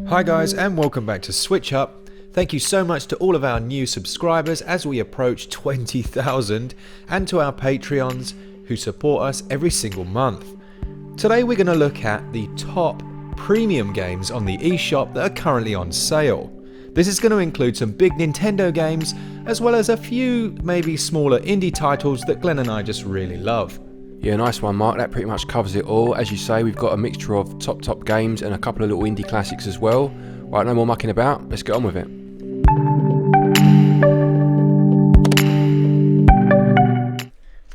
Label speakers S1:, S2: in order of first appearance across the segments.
S1: Hi guys, and welcome back to SwitchUp. Thank you so much to all of our new subscribers as we approach 20,000, and to our Patreons who support us every single month. Today we're going to look at the top premium games on the eShop that are currently on sale. This is going to include some big Nintendo games, as well as a few maybe smaller indie titles that Glen and I just really love.
S2: Yeah, nice one, Mark. That pretty much covers it all. As you say, we've got a mixture of top games and a couple of little indie classics as well. Right, no more mucking about. Let's get on with it.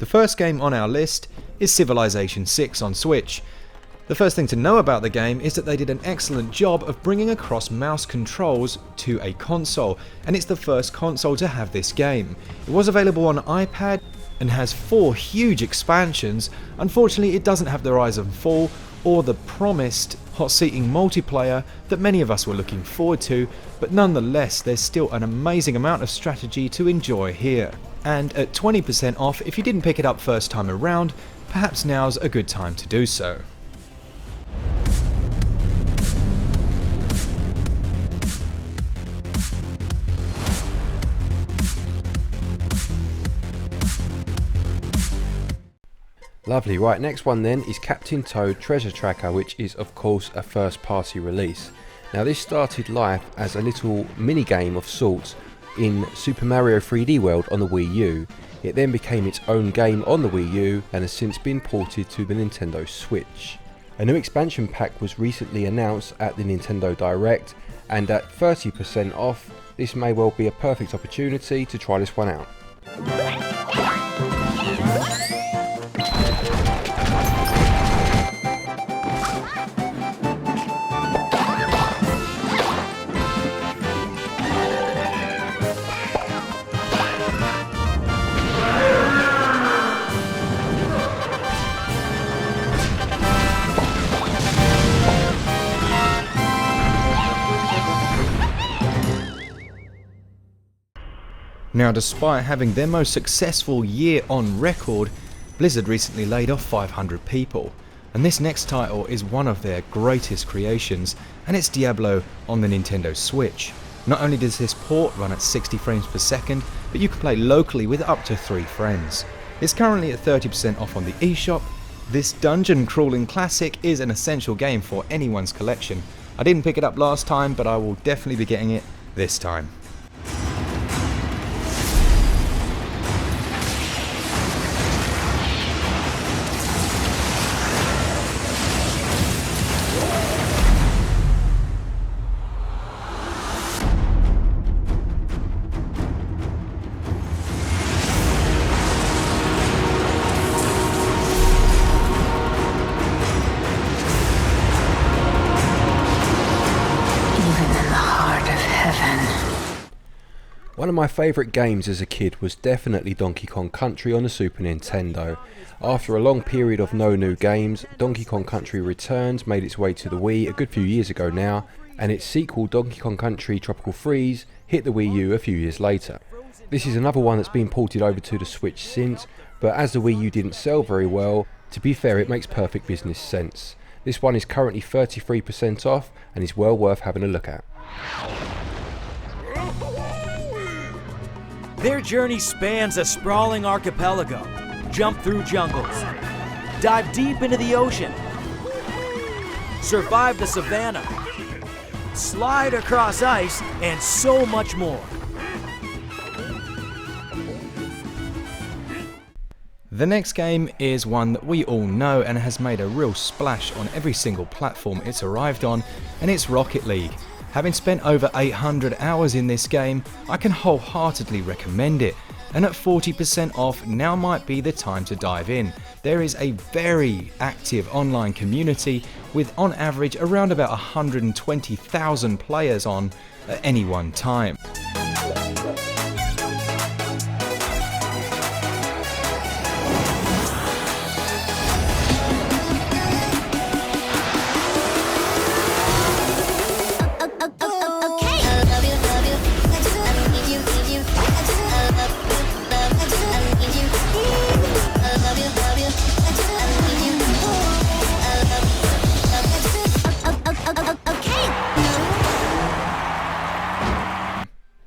S1: The first game on our list is Civilization 6 on Switch. The first thing to know about the game is that they did an excellent job of bringing across mouse controls to a console, and it's the first console to have this game. It was available on iPad and has 4 huge expansions. Unfortunately, it doesn't have the Rise and Fall or the promised hot-seating multiplayer that many of us were looking forward to, but nonetheless there's still an amazing amount of strategy to enjoy here. And at 20% off, if you didn't pick it up first time around, perhaps now's a good time to do so.
S2: Lovely. Right, next one then is Captain Toad Treasure Tracker, which is of course a first party release. Now this started life as a little mini game of sorts in Super Mario 3D World on the Wii U. It then became its own game on the Wii U and has since been ported to the Nintendo Switch. A new expansion pack was recently announced at the Nintendo Direct, and at 30% off, this may well be a perfect opportunity to try this one out.
S1: Now, despite having their most successful year on record, Blizzard recently laid off 500 people, and this next title is one of their greatest creations, and it's Diablo on the Nintendo Switch. Not only does this port run at 60 frames per second, but you can play locally with up to 3 friends. It's currently at 30% off on the eShop. This dungeon crawling classic is an essential game for anyone's collection. I didn't pick it up last time, but I will definitely be getting it this time.
S2: One of my favourite games as a kid was definitely Donkey Kong Country on the Super Nintendo. After a long period of no new games, Donkey Kong Country Returns made its way to the Wii a good few years ago now, and its sequel Donkey Kong Country Tropical Freeze hit the Wii U a few years later. This is another one that's been ported over to the Switch since, but as the Wii U didn't sell very well, to be fair, it makes perfect business sense. This one is currently 33% off and is well worth having a look at.
S3: Their journey spans a sprawling archipelago, jump through jungles, dive deep into the ocean, survive the savannah, slide across ice, and so much more.
S1: The next game is one that we all know and has made a real splash on every single platform it's arrived on, and it's Rocket League. Having spent over 800 hours in this game, I can wholeheartedly recommend it, and at 40% off, now might be the time to dive in. There is a very active online community with on average around about 120,000 players on at any one time.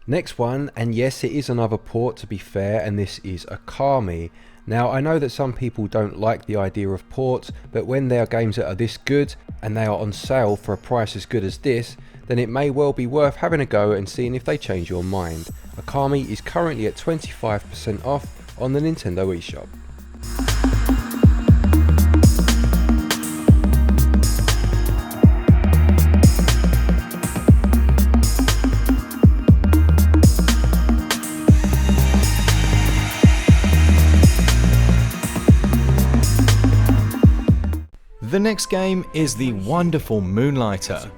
S2: Next one, and yes, it is another port to be fair, and this is Cappy. Now, I know that some people don't like the idea of ports, but when there are games that are this good and they are on sale for a price as good as this, then it may well be worth having a go and seeing if they change your mind. Cappy is currently at 25% off on the Nintendo Eshop.
S1: The next game is the wonderful Moonlighter.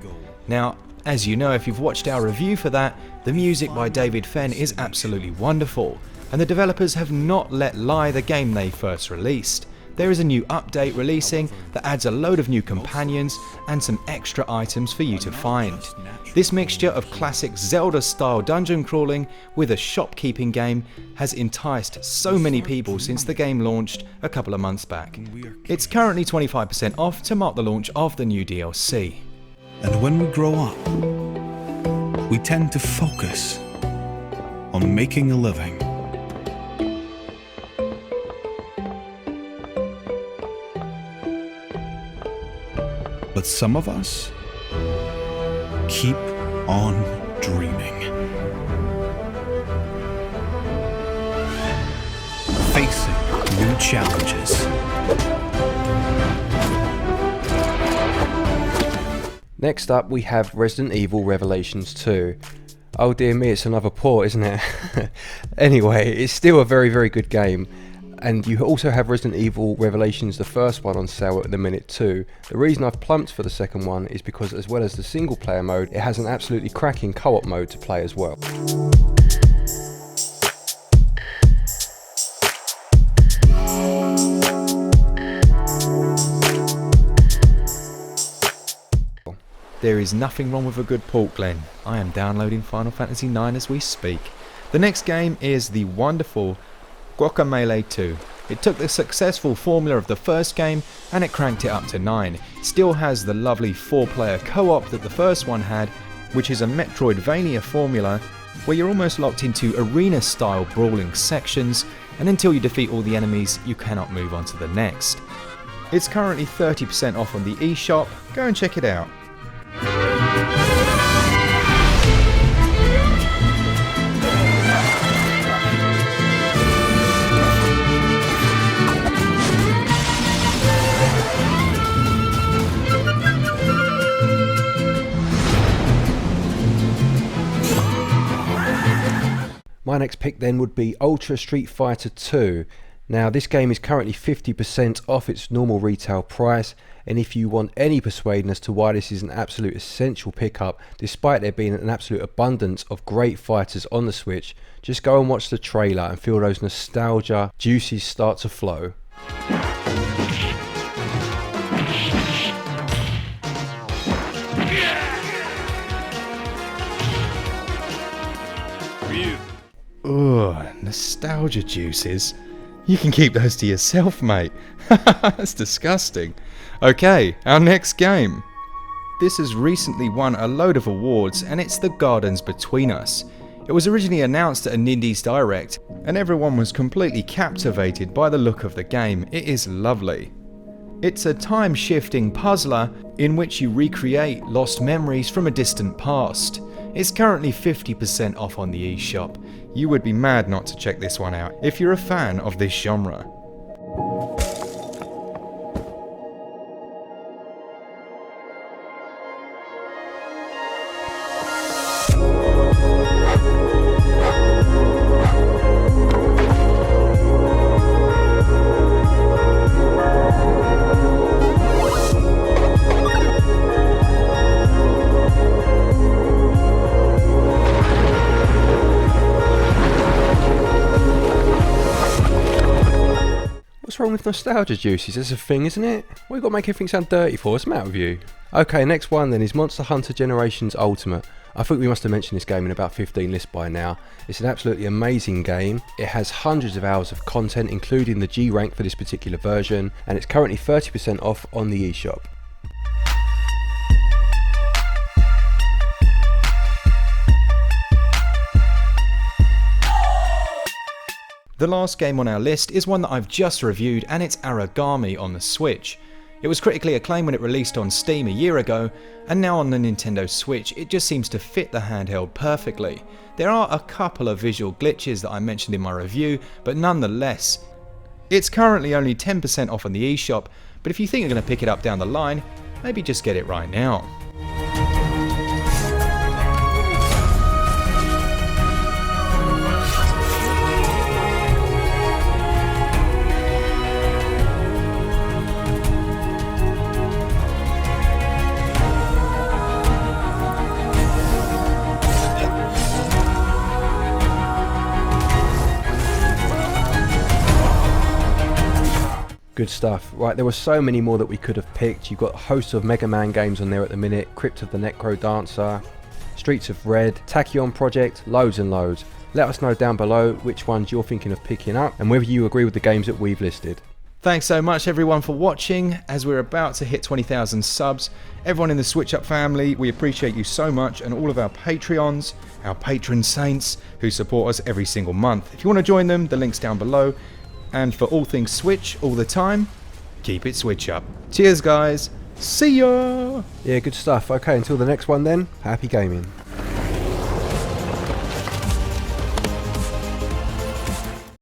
S1: Now, as you know if you've watched our review for that, the music by David Fenn is absolutely wonderful, and the developers have not let lie the game they first released. There is a new update releasing that adds a load of new companions and some extra items for you to find. This mixture of classic Zelda-style dungeon crawling with a shopkeeping game has enticed so many people since the game launched a couple of months back. It's currently 25% off to mark the launch of the new DLC.
S4: And when we grow up, we tend to focus on making a living. But some of us keep on dreaming. Facing new challenges.
S2: Next up we have Resident Evil Revelations 2. Oh dear me, it's another port, isn't it? Anyway, it's still a very, very good game. And you also have Resident Evil Revelations, the first one, on sale at the minute too. The reason I've plumped for the second one is because as well as the single player mode, it has an absolutely cracking co-op mode to play as well.
S1: There is nothing wrong with a good port, Glen. I am downloading Final Fantasy IX as we speak. The next game is the wonderful Guacamelee 2. It took the successful formula of the first game and it cranked it up to 9. It still has the lovely 4-player co-op that the first one had, which is a Metroidvania formula where you're almost locked into arena-style brawling sections, and until you defeat all the enemies, you cannot move on to the next. It's currently 30% off on the eShop. Go and check it out.
S2: My next pick then would be Ultra Street Fighter 2. Now this game is currently 50% off its normal retail price, and if you want any persuading as to why this is an absolute essential pickup, despite there being an absolute abundance of great fighters on the Switch, just go and watch the trailer and feel those nostalgia juices start to flow.
S1: Ugh, nostalgia juices. You can keep those to yourself, mate. That's disgusting. Okay, our next game. This has recently won a load of awards, and it's The Gardens Between Us. It was originally announced at a Nindies Direct, and everyone was completely captivated by the look of the game. It is lovely. It's a time-shifting puzzler in which you recreate lost memories from a distant past. It's currently 50% off on the eShop. You would be mad not to check this one out if you're a fan of this genre.
S2: What's wrong with nostalgia juices? That's a thing, isn't it? What you got to make everything sound dirty for? What's the matter with you? Okay, next one then is Monster Hunter Generations Ultimate. I think we must have mentioned this game in about 15 lists by now. It's an absolutely amazing game. It has hundreds of hours of content, including the G rank for this particular version, and it's currently 30% off on the eShop.
S1: The last game on our list is one that I've just reviewed, and it's Origami on the Switch. It was critically acclaimed when it released on Steam a year ago, and now on the Nintendo Switch it just seems to fit the handheld perfectly. There are a couple of visual glitches that I mentioned in my review, but nonetheless, it's currently only 10% off on the eShop, but if you think you're going to pick it up down the line, maybe just get it right now.
S2: Good stuff. Right, there were so many more that we could have picked. You've got a host of Mega Man games on there at the minute, Crypt of the Necro Dancer, Streets of Red, Tachyon Project, loads and loads. Let us know down below which ones you're thinking of picking up and whether you agree with the games that we've listed.
S1: Thanks so much everyone for watching. As we're about to hit 20,000 subs, everyone in the SwitchUp family, we appreciate you so much, and all of our Patreons, our patron saints who support us every single month. If you want to join them, the link's down below. And for all things Switch all the time, keep it Switch up. Cheers guys, see ya!
S2: Yeah, good stuff. Okay, until the next one then, happy gaming.